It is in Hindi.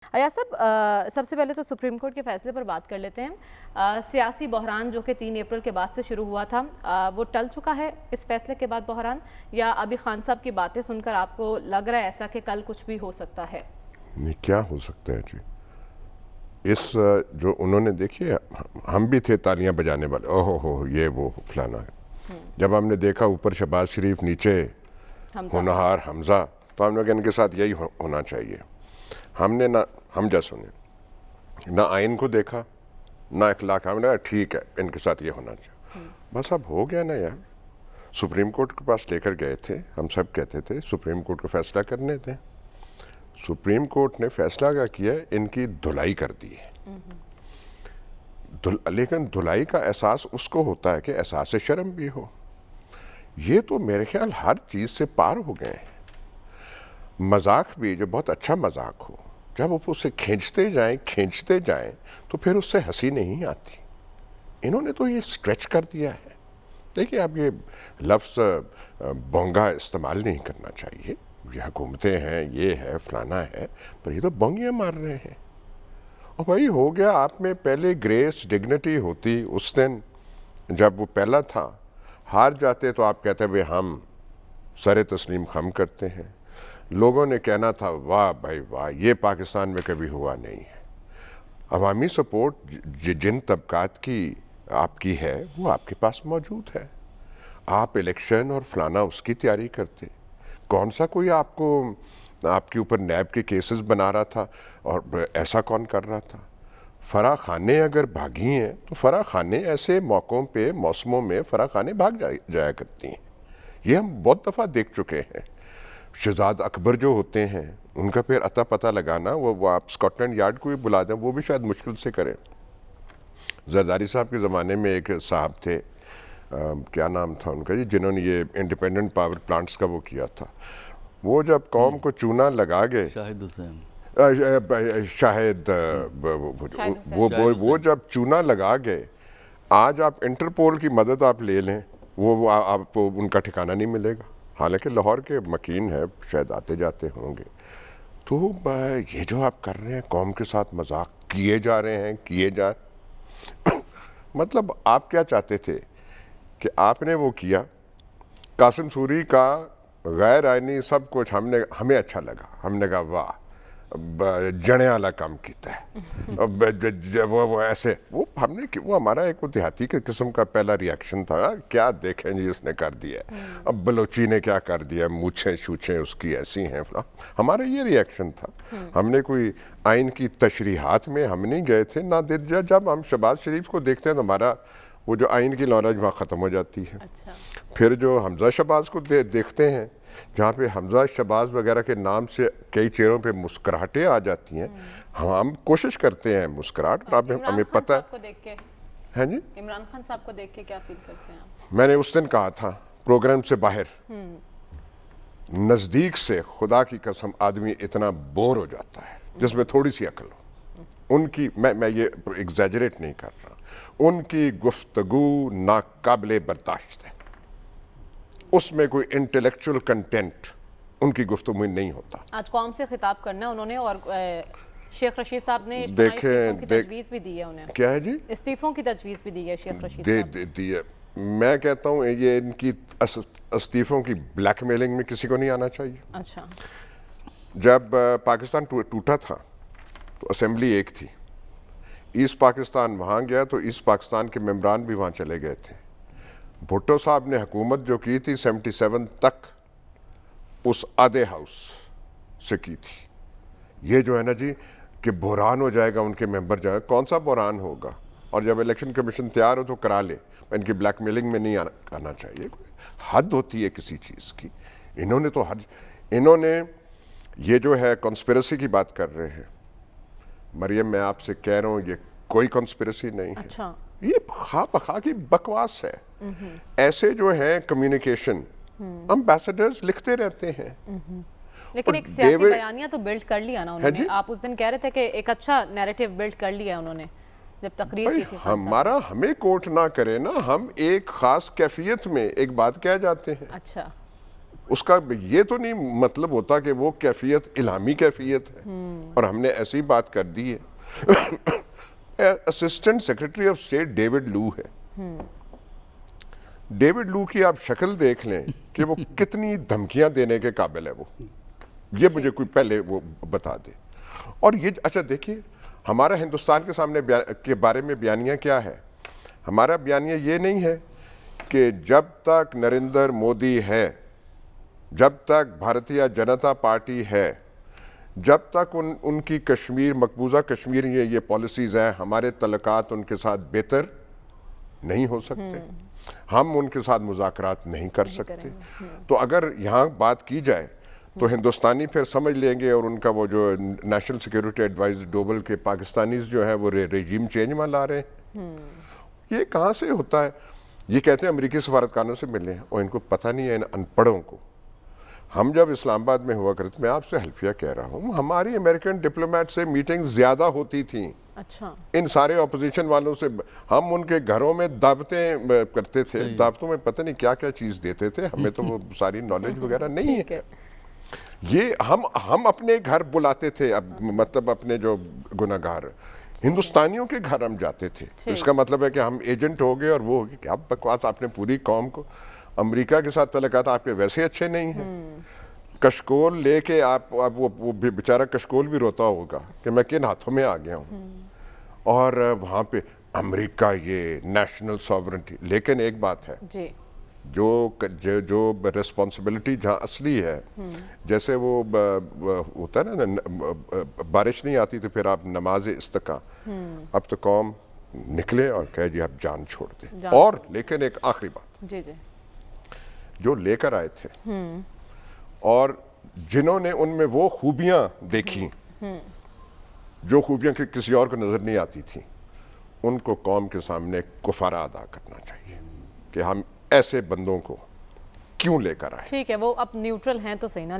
अय्याज साहब, सबसे पहले तो सुप्रीम कोर्ट के फैसले पर बात कर लेते हैं। सियासी बहरान जो कि 3 अप्रैल के बाद से शुरू हुआ था, वो टल चुका है इस फैसले के बाद बहरान, या अभी खान साहब की बातें सुनकर आपको लग रहा है ऐसा कि कल कुछ भी हो सकता है? नहीं, क्या हो सकता है जी। इस जो उन्होंने देखिए, हम भी थे तालियां बजाने वाले, ओहो हो ये वो फलाना है। जब हमने देखा ऊपर शहबाज शरीफ, नीचे होनहार हमजा, तो हमने कहा इनके साथ यही होना चाहिए। हमने ना हमजा सुने, ना आइन को देखा, ना इखलाक। हमने कहा ठीक है, इनके साथ ये होना चाहिए। बस अब हो गया ना यार। सुप्रीम कोर्ट के पास लेकर गए थे, हम सब कहते थे सुप्रीम कोर्ट को फैसला करने थे। सुप्रीम कोर्ट ने फैसला क्या किया, इनकी धुलाई कर दी है। लेकिन धुलाई का एहसास उसको होता है कि एहसास शर्म भी हो। ये तो मेरे ख्याल हर चीज से पार हो गए हैं। मजाक भी जो बहुत अच्छा मजाक हो, जब आप उसे खींचते जाएं तो फिर उससे हंसी नहीं आती। इन्होंने तो ये स्ट्रेच कर दिया है। देखिए, अब ये लफ्ज़ बोंगा इस्तेमाल नहीं करना चाहिए। ये हुकूमतें हैं, ये है फलाना है, पर ये तो बोंगियाँ मार रहे हैं। और भाई हो गया, आप में पहले ग्रेस डिग्निटी होती। उस दिन जब वो पहला था, हार जाते तो आप कहते भाई हम सरे तस्लीम खम करते हैं। लोगों ने कहना था वाह भाई वाह, ये पाकिस्तान में कभी हुआ नहीं है। अवामी सपोर्ट जिन तबकात की आपकी है वो आपके पास मौजूद है। आप इलेक्शन और फलाना उसकी तैयारी करते। कौन सा कोई आपको आपके ऊपर नैब के केसेस बना रहा था, और ऐसा कौन कर रहा था? फराह खाने अगर भागी हैं तो फराह खाने ऐसे मौक़ों पे, मौसमों में फराह खाने भाग जाया करती हैं। ये हम बहुत दफ़ा देख चुके हैं। शहजाद अकबर जो होते हैं, उनका फिर अता पता लगाना, वो आप स्कॉटलैंड यार्ड को भी बुला दें, वो भी शायद मुश्किल से करें। जरदारी साहब के ज़माने में एक साहब थे, क्या नाम था उनका जी, जिन्होंने ये इंडिपेंडेंट पावर प्लांट्स का वो किया था। वो जब कौम को चूना लगा गए, शाहिद हुसैन, शायद वो जब चूना लगा गए, आज आप इंटरपोल की मदद आप ले लें, वो आपको उनका ठिकाना नहीं मिलेगा। हालांकि लाहौर के मकीन है, शायद आते जाते होंगे। तो ये जो आप कर रहे हैं, कौम के साथ मजाक किए जा रहे हैं। मतलब आप क्या चाहते थे कि आपने वो किया, कासिम सूरी का गैर आइनी सब कुछ हमें अच्छा लगा। हमने कहा वाह, जने वाला काम किया है। वो ऐसे वो हमारा एक देहाती के किस्म का पहला रिएक्शन था। क्या देखें जी उसने कर दिया। अब बलोची ने क्या कर दिया, मूछें शूछें उसकी ऐसी हैं, हमारा ये रिएक्शन था। हमने कोई आइन की तशरीहात में हम नहीं गए थे ना। जब हम शहबाज शरीफ को देखते हैं तो हमारा वो जो आइन की नॉलेज वहाँ ख़त्म हो जाती है। अच्छा। फिर जो हमजा शहबाज को देखते हैं, जहाँ पे हमजा शहबाज वगैरह के नाम से कई चेहरों पे मुस्कुराहटें आ जाती हैं। हम कोशिश करते हैं मुस्कुराहट, पर हमें पता है जी। इमरान खान साहब को देख के क्या फील करते हैं आप? मैंने उस दिन कहा था प्रोग्राम से बाहर, नज़दीक से खुदा की कसम आदमी इतना बोर हो जाता है जिसमें थोड़ी सी अकल हो। उनकी मैं ये एग्जैजरेट नहीं कर रहा, उनकी गुफ्तगू नाकाबिले बर्दाश्त है। उसमें कोई इंटेलेक्चुअल कंटेंट उनकी गुफ्तगू में नहीं होता। आज कौम से खिताब करना है उन्होंने, और शेख रशीद साहब ने तजवीज़ भी दी है उन्हें। क्या है जी? इस्तीफों की तजवीज़ भी दी है शेख रशीद साहब। दी है। मैं कहता हूँ ये इनकी इस्तीफों की ब्लैकमेलिंग में किसी को नहीं आना चाहिए। अच्छा। जब पाकिस्तान टूटा था तो असेंबली एक थी। ईस्ट पाकिस्तान वहाँ गया तो ईस्ट पाकिस्तान के मेंबरान भी वहाँ चले गए थे। भुट्टो साहब ने हुकूमत जो की थी 77 तक उस आधे हाउस से की थी। ये जो है ना जी कि बुहरान हो जाएगा, उनके मेंबर जाएगा, कौन सा बुहरान होगा? और जब इलेक्शन कमीशन तैयार हो तो करा ले। इनकी ब्लैकमेलिंग में नहीं आना चाहिए। हद होती है किसी चीज़ की। इन्होंने ये जो है कॉन्स्पिरेसी की बात कर रहे हैं। मरियम, मैं आपसे कह रहा हूँ ये कोई कॉन्स्पिरेसी नहीं है। अच्छा। ये खा की बकवास है। ऐसे जो है कम्युनिकेशन एम्बेसडर्स लिखते रहते हैं। लेकिन एक सियासी बयानिया तो बिल्ड कर लिया ना उन्होंने। आप उस दिन कह रहे थे कि एक अच्छा नैरेटिव बिल्ड कर लिया उन्होंने जब तकरीर की थी। हमें कोर्ट ना करे ना, हम एक खास कैफियत में एक बात कह जाते हैं। अच्छा। उसका ये तो नहीं मतलब होता कि वो कैफियत इल्हामी कैफियत है और हमने ऐसी बात कर दी है। Assistant secretary of state David लू है। डेविड लू की आप शक्ल देख लें कि वो कितनी धमकियां देने के काबिल है। वो ये मुझे कोई पहले वो बता दे। और ये अच्छा देखिए, हमारा हिंदुस्तान के सामने के बारे में बयानिया क्या है। हमारा बयानिया ये नहीं है कि जब तक नरेंद्र मोदी है, जब तक भारतीय जनता पार्टी है, जब तक उनकी कश्मीर मकबूजा कश्मीर ये पॉलिसीज़ हैं, हमारे तल्लुकात उनके साथ बेहतर नहीं हो सकते, हम उनके साथ मुज़ाकरात नहीं कर सकते। तो अगर यहाँ बात की जाए तो हिंदुस्तानी फिर समझ लेंगे और उनका वो जो नेशनल सिक्योरिटी एडवाइजर डोबल के पाकिस्तानीज जो है वो रेजीम चेंज में ला रहे हैं। ये कहाँ से होता है? ये कहते हैं अमेरिकी सफारतखानों से मिले हैं और इनको पता नहीं है इन अनपढ़ों को। हम जब इस्लामाबाद में हुआ करते, मैं आपसे हल्फिया कह रहा हूँ, हमारी अमेरिकन डिप्लोमेट से मीटिंग ज़्यादा होती थी। अच्छा। इन सारे ऑपोजिशन वालों से हम उनके घरों में दावतें करते थे। दावतों में पता नहीं क्या क्या चीज़ देते थे, हमें तो वो सारी नॉलेज वगैरह नहीं है। ये हम अपने घर बुलाते थे, अब मतलब अपने जो गुनाहगार हिंदुस्तानियों के घर हम जाते थे। इसका मतलब है कि हम एजेंट हो गए और वो हो गए। क्या बकवास, आपने पूरी कौम को अमेरिका के साथ तल्लुकात आपके वैसे अच्छे नहीं हैं। कशकोल लेके आप अब वो बेचारा कशकोल भी रोता होगा कि मैं किन हाथों में आ गया हूँ। और वहाँ पे अमेरिका ये नेशनल सॉवरेंटी। लेकिन एक बात है जी, जो रिस्पॉन्सिबिलिटी जहाँ असली है, जैसे वो होता है ना, बारिश नहीं आती तो फिर आप नमाज इस्तका, अब तो कौम निकले और कहे जी आप जान छोड़ दे। और लेकिन एक आखिरी बात, जी जी, जो लेकर आए थे और जिन्होंने उनमें वो खूबियां देखी जो खूबियां किसी और को नजर नहीं आती थी, उनको कौम के सामने कुफारा अदा करना चाहिए कि हम ऐसे बंदों को क्यों लेकर आए। ठीक है, वो अब न्यूट्रल हैं तो सही ना।